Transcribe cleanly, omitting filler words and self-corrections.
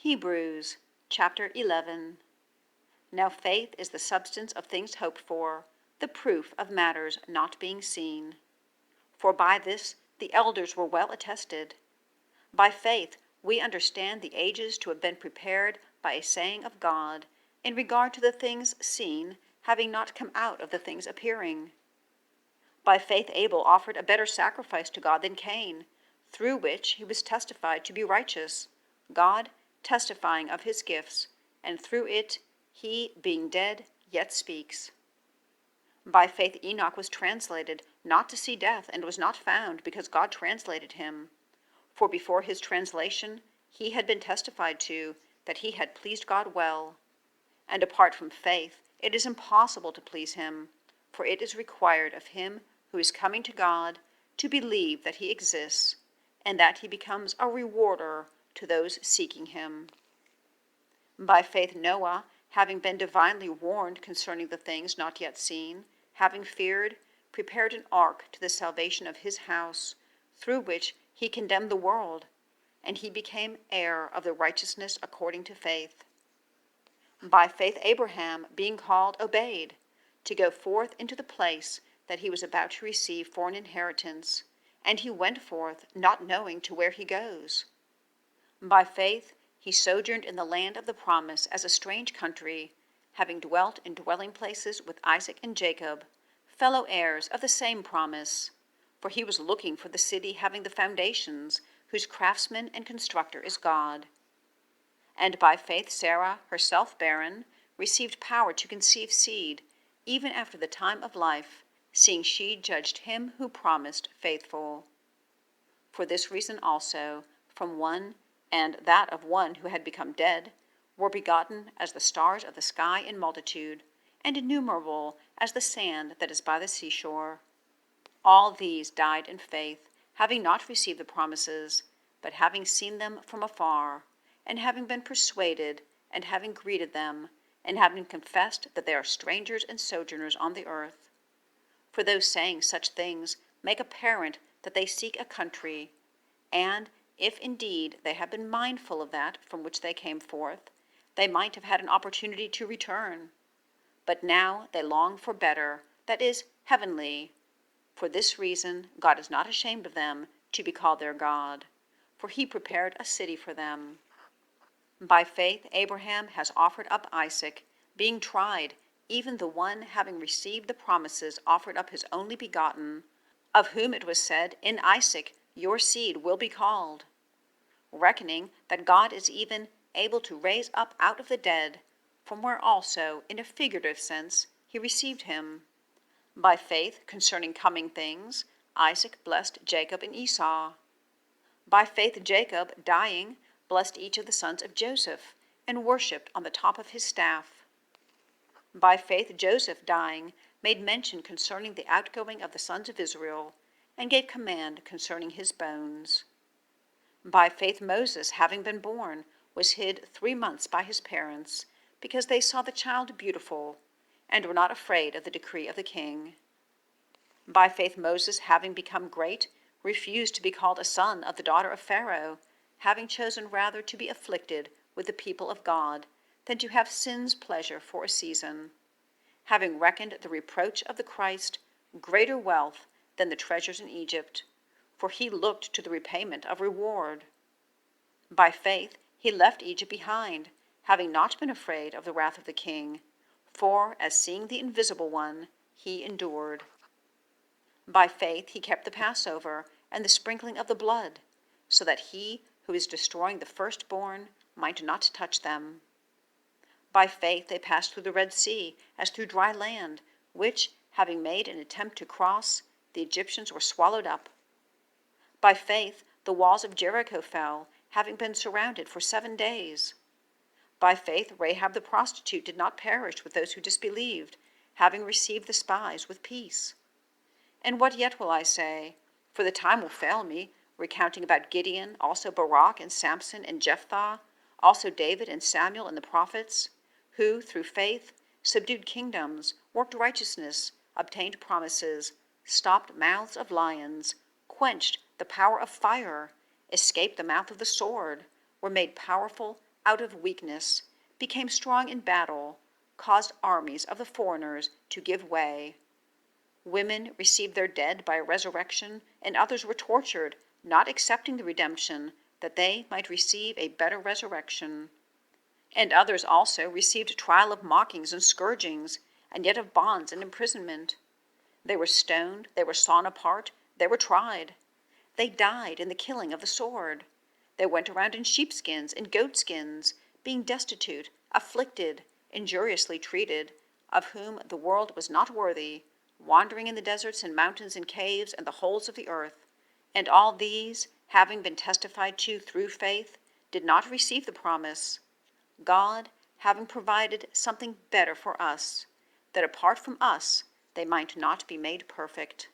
Hebrews chapter 11. Now faith is the substance of things hoped for, the proof of matters not being seen. For by this the elders were well attested. By faith we understand the ages to have been prepared by a saying of God, in regard to the things seen, having not come out of the things appearing. By faith Abel offered a better sacrifice to God than Cain, through which he was testified to be righteous, God testifying of his gifts, and through it he, being dead, yet speaks. By faith Enoch was translated, not to see death, and was not found, because God translated him. For before his translation he had been testified to, that he had pleased God well. And apart from faith it is impossible to please him, for it is required of him who is coming to God to believe that he exists, and that he becomes a rewarder to those seeking him. By faith Noah, having been divinely warned concerning the things not yet seen, having feared, prepared an ark to the salvation of his house, through which he condemned the world, and he became heir of the righteousness according to faith. By faith Abraham, being called, obeyed, to go forth into the place that he was about to receive for an inheritance, and he went forth, not knowing to where he goes. By faith he sojourned in the land of the promise as a strange country, having dwelt in dwelling places with Isaac and Jacob, fellow-heirs of the same promise. For he was looking for the city having the foundations, whose craftsman and constructor is God. And by faith Sarah, herself barren, received power to conceive seed, even after the time of life, seeing she judged him who promised faithful. For this reason also, from one, and that of one who had become dead, were begotten as the stars of the sky in multitude, and innumerable as the sand that is by the seashore. All these died in faith, having not received the promises, but having seen them from afar, and having been persuaded, and having greeted them, and having confessed that they are strangers and sojourners on the earth. For those saying such things make apparent that they seek a country, and if indeed they have been mindful of that from which they came forth, they might have had an opportunity to return. But now they long for better, that is, heavenly. For this reason God is not ashamed of them to be called their God, for he prepared a city for them. By faith Abraham has offered up Isaac, being tried, even the one having received the promises offered up his only begotten, of whom it was said, in Isaac your seed will be called. Reckoning that God is even able to raise up out of the dead, from where also, in a figurative sense, he received him. By faith concerning coming things, Isaac blessed Jacob and Esau. By faith Jacob, dying, blessed each of the sons of Joseph, and worshipped on the top of his staff. By faith Joseph, dying, made mention concerning the outgoing of the sons of Israel, and gave command concerning his bones. By faith Moses, having been born, was hid 3 months by his parents, because they saw the child beautiful, and were not afraid of the decree of the king. By faith Moses, having become great, refused to be called a son of the daughter of Pharaoh, having chosen rather to be afflicted with the people of God than to have sin's pleasure for a season, having reckoned the reproach of the Christ greater wealth than the treasures in Egypt, for he looked to the repayment of reward. By faith he left Egypt behind, having not been afraid of the wrath of the king, for as seeing the invisible one, he endured. By faith he kept the Passover and the sprinkling of the blood, so that he who is destroying the firstborn might not touch them. By faith they passed through the Red Sea as through dry land, which, having made an attempt to cross, the Egyptians were swallowed up. By faith the walls of Jericho fell, having been surrounded for 7 days. By faith Rahab the prostitute did not perish with those who disbelieved, having received the spies with peace. And what yet will I say? For the time will fail me, recounting about Gideon, also Barak and Samson and Jephthah, also David and Samuel and the prophets, who, through faith, subdued kingdoms, worked righteousness, obtained promises, stopped mouths of lions, quenched the power of fire, escaped the mouth of the sword, were made powerful, out of weakness, became strong in battle, caused armies of the foreigners to give way. Women received their dead by a resurrection, and others were tortured, not accepting the redemption, that they might receive a better resurrection. And others also received trial of mockings and scourgings, and yet of bonds and imprisonment. They were stoned, they were sawn apart, they were tried. They died in the killing of the sword. They went around in sheepskins and goatskins, being destitute, afflicted, injuriously treated, of whom the world was not worthy, wandering in the deserts and mountains and caves and the holes of the earth. And all these, having been testified to through faith, did not receive the promise, God having provided something better for us, that apart from us they might not be made perfect.